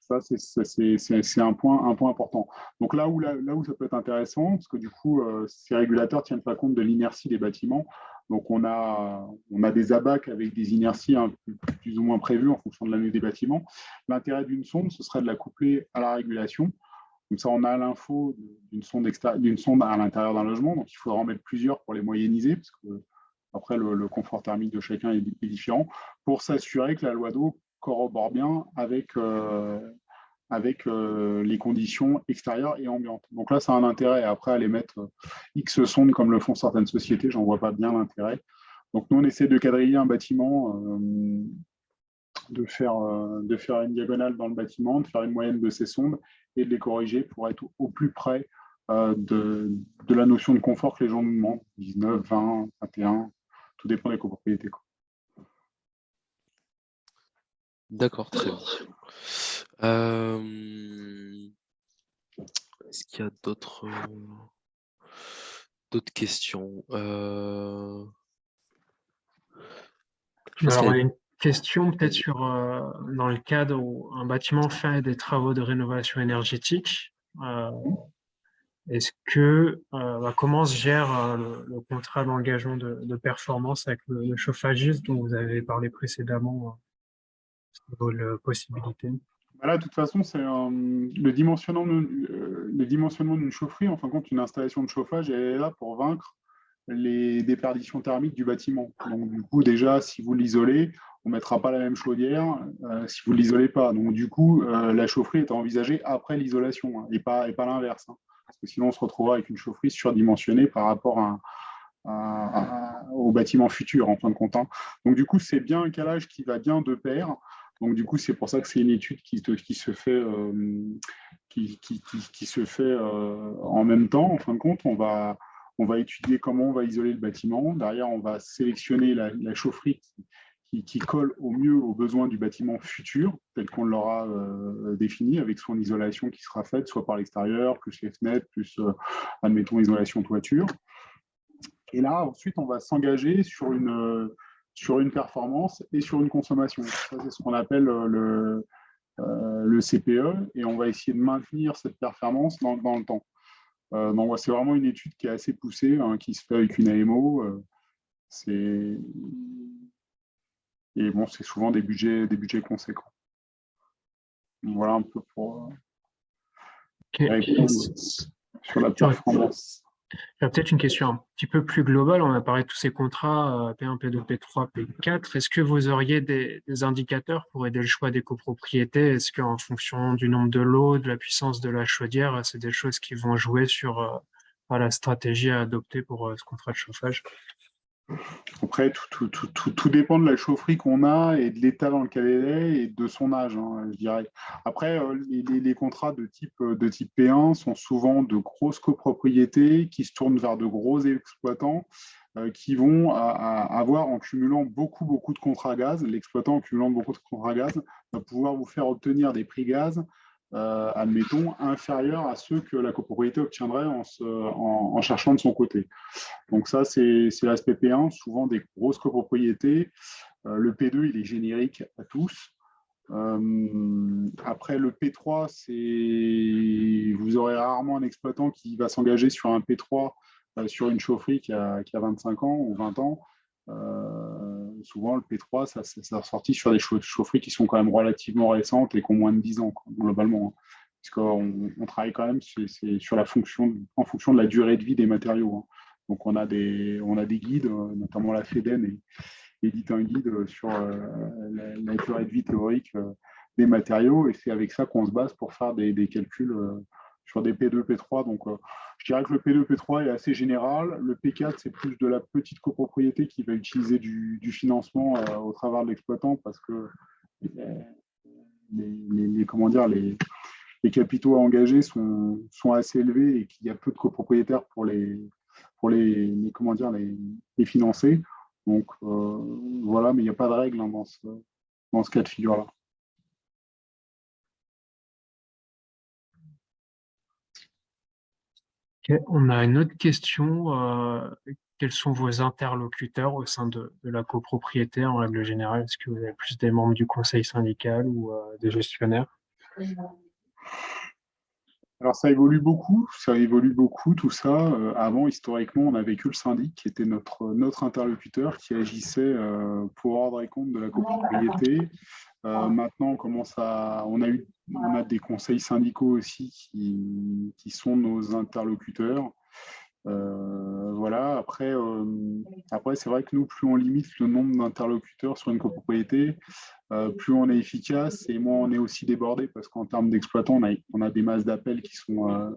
Ça, c'est un point important. Donc là où ça peut être intéressant, parce que du coup, ces régulateurs ne tiennent pas compte de l'inertie des bâtiments. Donc on a des ABAC avec des inerties plus ou moins prévues en fonction de l'année des bâtiments. L'intérêt d'une sonde, ce serait de la coupler à la régulation. Comme ça, on a l'info d'une sonde à l'intérieur d'un logement. Donc il faudra en mettre plusieurs pour les moyenniser, parce que après, le confort thermique de chacun est différent, pour s'assurer que la loi d'eau corrobore bien avec les conditions extérieures et ambiantes. Donc là, ça a un intérêt. Après, aller mettre X sondes comme le font certaines sociétés, j'en vois pas bien l'intérêt. Donc nous, on essaie de quadriller un bâtiment, de faire une diagonale dans le bâtiment, de faire une moyenne de ces sondes et de les corriger pour être au plus près de la notion de confort que les gens nous demandent, 19, 20, 21, tout dépend des copropriétés. D'accord, très bien. Est-ce qu'il y a d'autres questions? Alors, on a une question peut-être dans le cadre où un bâtiment fait des travaux de rénovation énergétique. Est-ce que comment se gère le contrat d'engagement de performance avec le chauffagiste dont vous avez parlé précédemment, de possibilités? Là, de toute façon, c'est le dimensionnement d'une chaufferie. En fin de compte, une installation de chauffage elle est là pour vaincre les déperditions thermiques du bâtiment. Donc, du coup, déjà, si vous l'isolez, on ne mettra pas la même chaudière si vous ne l'isolez pas. Donc, du coup, la chaufferie est envisagée après l'isolation et pas l'inverse. Parce que sinon, on se retrouvera avec une chaufferie surdimensionnée par rapport au bâtiment futur, en fin de compte. Donc, du coup, c'est bien un calage qui va bien de pair. Donc, du coup, c'est pour ça que c'est une étude qui se fait, en même temps. En fin de compte, on va étudier comment on va isoler le bâtiment. Derrière, on va sélectionner la chaufferie qui colle au mieux aux besoins du bâtiment futur, tel qu'on l'aura défini, avec son isolation qui sera faite, soit par l'extérieur, plus les fenêtres, plus, admettons, isolation toiture. Et là, ensuite, on va s'engager sur une performance et sur une consommation. Ça, c'est ce qu'on appelle le CPE, et on va essayer de maintenir cette performance dans le temps. Donc, c'est vraiment une étude qui est assez poussée, qui se fait avec une AMO. Et bon, c'est souvent des budgets conséquents. Donc, voilà un peu pour répondre sur la performance. Il y a peut-être une question un petit peu plus globale. On a parlé de tous ces contrats P1, P2, P3, P4. Est-ce que vous auriez des indicateurs pour aider le choix des copropriétés? Est-ce qu'en fonction du nombre de lots, de la puissance de la chaudière, c'est des choses qui vont jouer sur la stratégie à adopter pour ce contrat de chauffage. Après, tout dépend de la chaufferie qu'on a et de l'état dans lequel elle est et de son âge, hein, je dirais. Après, les contrats de type P1 sont souvent de grosses copropriétés qui se tournent vers de gros exploitants qui vont avoir, en cumulant beaucoup de contrats gaz, l'exploitant en cumulant beaucoup de contrats gaz, va pouvoir vous faire obtenir des prix gaz, admettons, inférieurs à ceux que la copropriété obtiendrait en cherchant de son côté. Donc ça, c'est l'aspect P1, souvent des grosses copropriétés. Le P2, il est générique à tous. Après, le P3, vous aurez rarement un exploitant qui va s'engager sur un P3 sur une chaufferie qui a 25 ans ou 20 ans. Souvent, le P3, ça sorti sur des chaufferies qui sont quand même relativement récentes et qui ont moins de 10 ans, quoi, globalement. Parce qu'on travaille quand même en fonction de la durée de vie des matériaux. Hein. Donc, on a des guides, notamment la FEDEN édite un guide sur la durée de vie théorique des matériaux, et c'est avec ça qu'on se base pour faire des calculs sur des P2, P3. Donc, je dirais que le P2, P3 est assez général. Le P4, c'est plus de la petite copropriété qui va utiliser du financement au travers de l'exploitant parce que comment dire, les capitaux à engager sont assez élevés et qu'il y a peu de copropriétaires pour comment dire, les financer. Donc voilà, mais il n'y a pas de règle hein, dans ce cas de figure-là. Okay. On a une autre question. Quels sont vos interlocuteurs au sein de la copropriété en règle générale? Est-ce que vous avez plus des membres du conseil syndical ou des gestionnaires? Alors ça évolue beaucoup tout ça. Avant, historiquement, on avait que le syndic qui était notre interlocuteur, qui agissait pour ordre et compte de la copropriété. Maintenant, on a des conseils syndicaux aussi qui sont nos interlocuteurs. Voilà. Après c'est vrai que nous, plus on limite le nombre d'interlocuteurs sur une copropriété, plus on est efficace et moins on est aussi débordé parce qu'en termes d'exploitants, on a des masses d'appels qui sont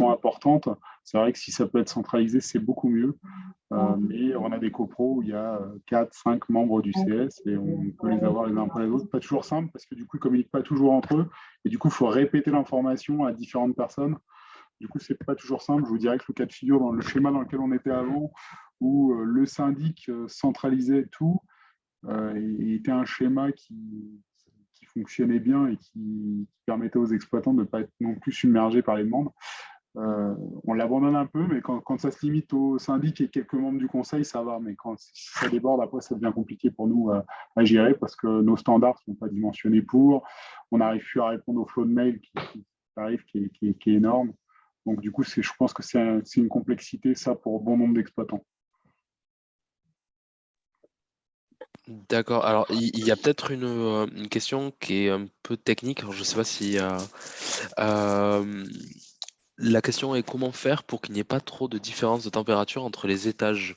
importantes. C'est vrai que si ça peut être centralisé, c'est beaucoup mieux. Mais on a des copros où il y a 4, 5 membres du CS et on peut les avoir les uns après les autres. Pas toujours simple parce que du coup, ils ne communiquent pas toujours entre eux et du coup, il faut répéter l'information à différentes personnes. Du coup, ce n'est pas toujours simple. Je vous dirais que le cas de figure dans le schéma dans lequel on était avant, où le syndic centralisait tout, était un schéma qui fonctionnait bien et qui permettait aux exploitants de ne pas être non plus submergés par les demandes. On l'abandonne un peu, mais quand ça se limite au syndic et quelques membres du conseil, ça va. Mais quand ça déborde, après, ça devient compliqué pour nous à gérer parce que nos standards ne sont pas dimensionnés pour. On n'arrive plus à répondre au flot de mails qui arrive, qui est énorme. Donc, du coup, je pense que c'est une complexité, ça, pour bon nombre d'exploitants. D'accord. Alors, il y a peut-être une question qui est un peu technique. Alors, je ne sais pas si la question est comment faire pour qu'il n'y ait pas trop de différence de température entre les étages.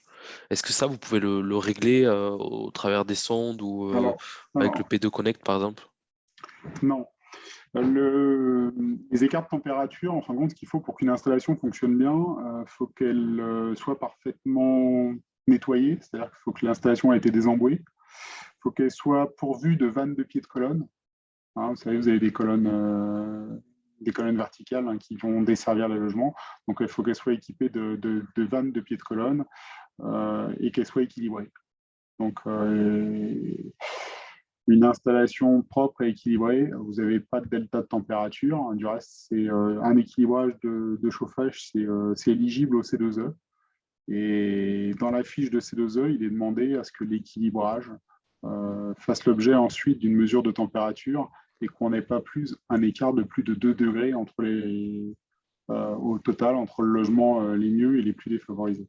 Est-ce que ça, vous pouvez le régler au travers des sondes ou avec le P2 Connect, par exemple? Non. Les écarts de température, en fin de compte, ce qu'il faut pour qu'une installation fonctionne bien, il faut qu'elle soit parfaitement nettoyée, c'est-à-dire qu'il faut que l'installation ait été désembouée. Il faut qu'elle soit pourvue de vannes de pieds de colonne. Hein, vous savez, vous avez des colonnes verticales hein, qui vont desservir les logements. Donc, il faut qu'elle soit équipée de vannes de pieds de colonne et qu'elle soit équilibrée. Donc, une installation propre et équilibrée, vous n'avez pas de delta de température. Du reste, c'est un équilibrage de chauffage, c'est éligible au C2E. Et dans la fiche de C2E, il est demandé à ce que l'équilibrage fasse l'objet ensuite d'une mesure de température et qu'on n'ait pas plus un écart de plus de 2 degrés au total entre le logement les mieux et les plus défavorisés.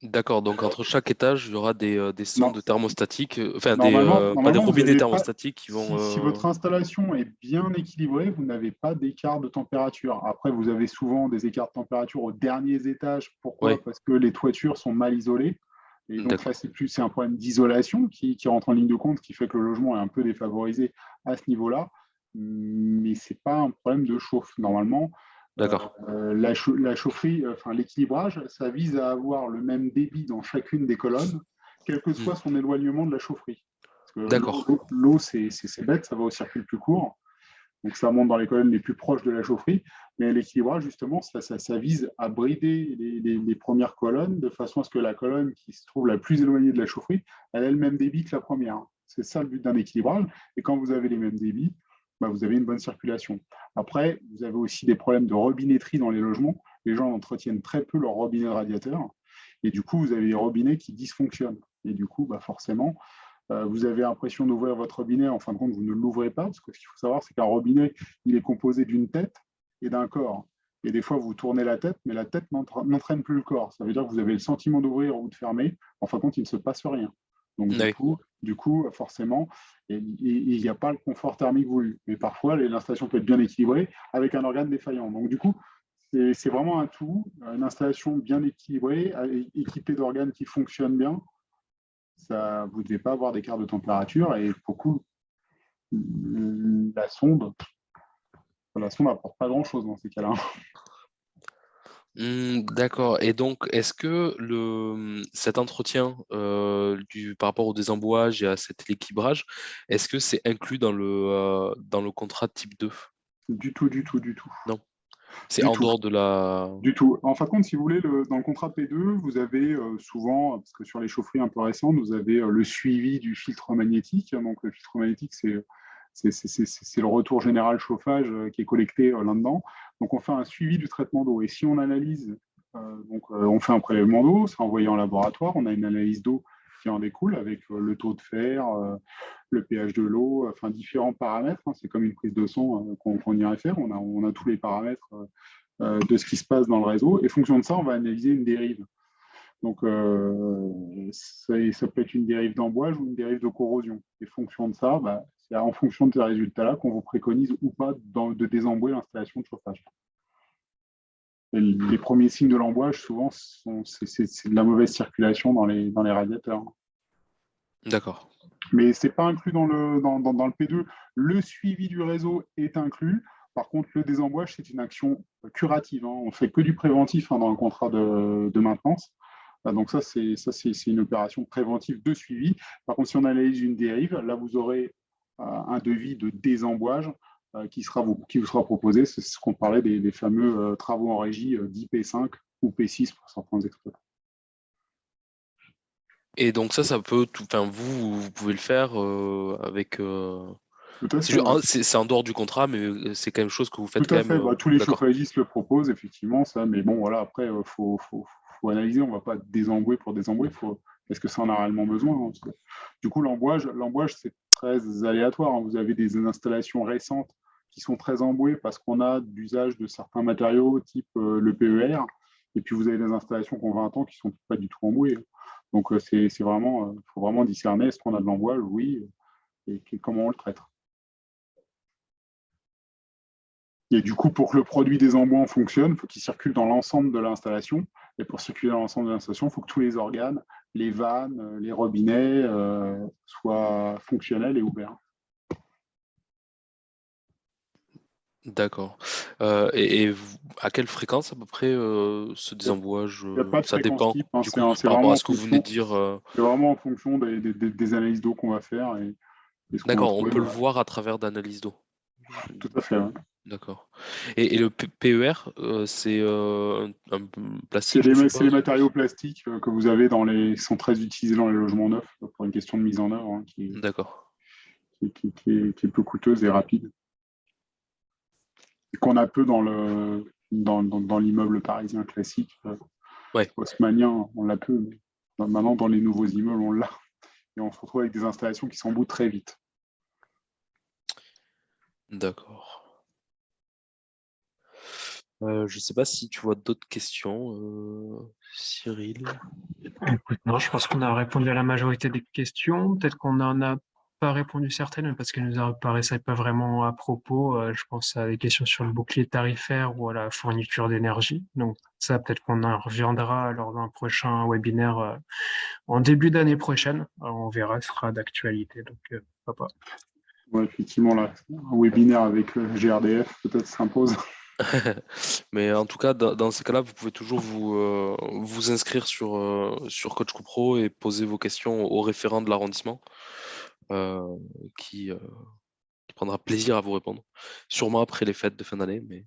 D'accord, donc entre chaque étage, il y aura des sondes thermostatiques, enfin Normalement, pas des vous robinets avez pas, thermostatiques qui vont. si votre installation est bien équilibrée, vous n'avez pas d'écart de température. Après, vous avez souvent des écarts de température aux derniers étages. Pourquoi? Ouais, Parce que les toitures sont mal isolées. Et donc là, d'accord. c'est un problème d'isolation qui rentre en ligne de compte, qui fait que le logement est un peu défavorisé à ce niveau-là. Mais ce n'est pas un problème de chauffe. Normalement, D'accord. La chaufferie, enfin l'équilibrage, ça vise à avoir le même débit dans chacune des colonnes, quel que soit son éloignement de la chaufferie. Parce que D'accord. l'eau, c'est bête, ça va au circuit le plus court. Donc ça monte dans les colonnes les plus proches de la chaufferie. Mais l'équilibrage, justement, ça vise à brider les premières colonnes de façon à ce que la colonne qui se trouve la plus éloignée de la chaufferie, elle ait le même débit que la première. C'est ça le but d'un équilibrage. Et quand vous avez les mêmes débits, bah, vous avez une bonne circulation. Après, vous avez aussi des problèmes de robinetterie dans les logements. Les gens entretiennent très peu leur robinet de radiateur. Et du coup, vous avez des robinets qui dysfonctionnent. Et du coup, bah, forcément, vous avez l'impression d'ouvrir votre robinet, en fin de compte, vous ne l'ouvrez pas, parce que ce qu'il faut savoir, c'est qu'un robinet, il est composé d'une tête et d'un corps. Et des fois, vous tournez la tête, mais la tête n'entraîne plus le corps. Ça veut dire que vous avez le sentiment d'ouvrir ou de fermer. En fin de compte, il ne se passe rien. Donc, Oui. du coup forcément, il n'y a pas le confort thermique voulu. Mais parfois, l'installation peut être bien équilibrée avec un organe défaillant. Donc, du coup, c'est vraiment un tout. Une installation bien équilibrée, équipée d'organes qui fonctionnent bien, ça, vous ne devez pas avoir d'écart de température et beaucoup, la sonde n'apporte pas grand-chose dans ces cas-là. D'accord. Et donc, est-ce que cet entretien par rapport au désembouage et à cet équilibrage, est-ce que c'est inclus dans le contrat type 2? Du tout, du tout, du tout. Non. C'est Du en tout. dehors de la... Du tout. En fin de compte, si vous voulez, dans le contrat P2, vous avez souvent, parce que sur les chaufferies un peu récentes, vous avez le suivi du filtre magnétique. Donc, le filtre magnétique, c'est le retour général chauffage qui est collecté là-dedans. Donc, on fait un suivi du traitement d'eau. Et si on analyse, on fait un prélèvement d'eau, c'est envoyé en laboratoire, on a une analyse d'eau qui en découle avec le taux de fer, le pH de l'eau, enfin différents paramètres. Hein. C'est comme une prise de son qu'on irait faire. On a tous les paramètres de ce qui se passe dans le réseau. Et fonction de ça, on va analyser une dérive. Donc, ça peut être une dérive d'embouage ou une dérive de corrosion. Et fonction de ça, bah, c'est en fonction de ces résultats-là qu'on vous préconise ou pas de désembouer l'installation de chauffage. Et les premiers signes de l'embouage, souvent, c'est de la mauvaise circulation dans les radiateurs. D'accord. Mais ce n'est pas inclus dans le P2. Le suivi du réseau est inclus. Par contre, le désembouage, c'est une action curative. Hein. On ne fait que du préventif dans le contrat de maintenance. Donc ça, c'est une opération préventive de suivi. Par contre, si on analyse une dérive, là, vous aurez un devis de désembouage qui vous sera proposé. C'est ce qu'on parlait des fameux travaux en régie dits P5 ou P6 pour certains exploitants. Et donc ça peut tout... Enfin, vous pouvez le faire avec... Tout à fait, ouais. C'est en dehors du contrat, mais c'est quand même chose que vous faites Tout à quand fait. même... Bah, tous les D'accord. chauffagistes le proposent, effectivement, ça. Mais bon, voilà, après, faut analyser. On ne va pas désembouer pour désembouer. Est-ce que ça en a réellement besoin, hein, parce que, du coup, l'embouage, c'est très aléatoire. Hein. Vous avez des installations récentes qui sont très embouées parce qu'on a d'usage de certains matériaux, type le PER. Et puis, vous avez des installations qui ont 20 ans qui ne sont pas du tout embouées. Donc, c'est vraiment, faut vraiment discerner, est-ce qu'on a de l'embouage? Oui. Et comment on le traite. Et du coup, pour que le produit des embouts fonctionne, il faut qu'il circule dans l'ensemble de l'installation. Et pour circuler dans l'ensemble de l'installation, il faut que tous les organes, les vannes, les robinets soient fonctionnels et ouverts. D'accord. À quelle fréquence à peu près ce désembouage Il n'y a pas de ça fréquence dépend type. Hein, du coup c'est par rapport vraiment à en ce que vous venez fonction. de dire. C'est vraiment en fonction des analyses d'eau qu'on va faire et ce qu'on va D'accord, on trouver. peut le voir à travers d'analyses d'eau. Tout à fait. Ouais. D'accord. Et le PER, c'est un plastique, C'est je les suppose? matériaux plastiques que vous avez qui sont très utilisés dans les logements neufs pour une question de mise en œuvre hein, D'accord. qui est peu coûteuse et rapide. Qu'on a peu dans l'immeuble parisien classique. Ouais. Haussmannien, on l'a peu, mais maintenant dans les nouveaux immeubles, on l'a. Et on se retrouve avec des installations qui s'emboutent très vite. D'accord. Je ne sais pas si tu vois d'autres questions, Cyril. Écoute, non, je pense qu'on a répondu à la majorité des questions. Peut-être qu'on n'en a pas répondu certaines parce qu'elles nous apparaissaient pas vraiment à propos. Je pense à des questions sur le bouclier tarifaire ou à la fourniture d'énergie. Donc ça, peut-être qu'on en reviendra lors d'un prochain webinaire en début d'année prochaine. Alors, on verra, ce sera d'actualité. Donc, pourquoi pas. Ouais, effectivement, là, un webinaire avec le GRDF peut-être s'impose. Mais en tout cas, dans ces cas-là, vous pouvez toujours vous inscrire sur Coach CoPro et poser vos questions au référent de l'arrondissement euh, qui, euh, qui prendra plaisir à vous répondre. Sûrement après les fêtes de fin d'année. Mais...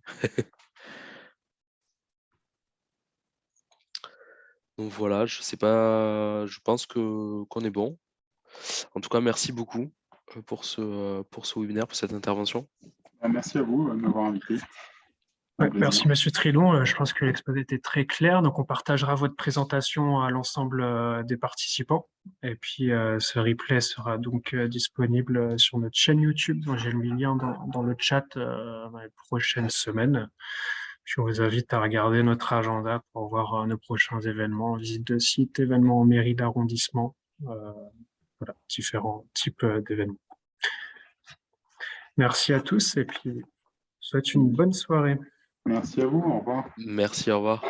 Donc voilà, je sais pas, je pense qu'on est bon. En tout cas, merci beaucoup pour ce webinaire, pour cette intervention. Merci à vous de m'avoir invité. Un Ouais, plaisir. merci Monsieur Trilon. Je pense que l'exposé était très clair. Donc, on partagera votre présentation à l'ensemble des participants. Et puis, ce replay sera donc disponible sur notre chaîne YouTube. Moi, j'ai mis le lien dans le chat dans les prochaines semaines. Puis, on vous invite à regarder notre agenda pour voir nos prochains événements, visite de site, événements en mairie d'arrondissement, voilà, différents types d'événements. Merci à tous et puis, je vous souhaite une bonne soirée. Merci à vous. Au revoir. Merci, au revoir.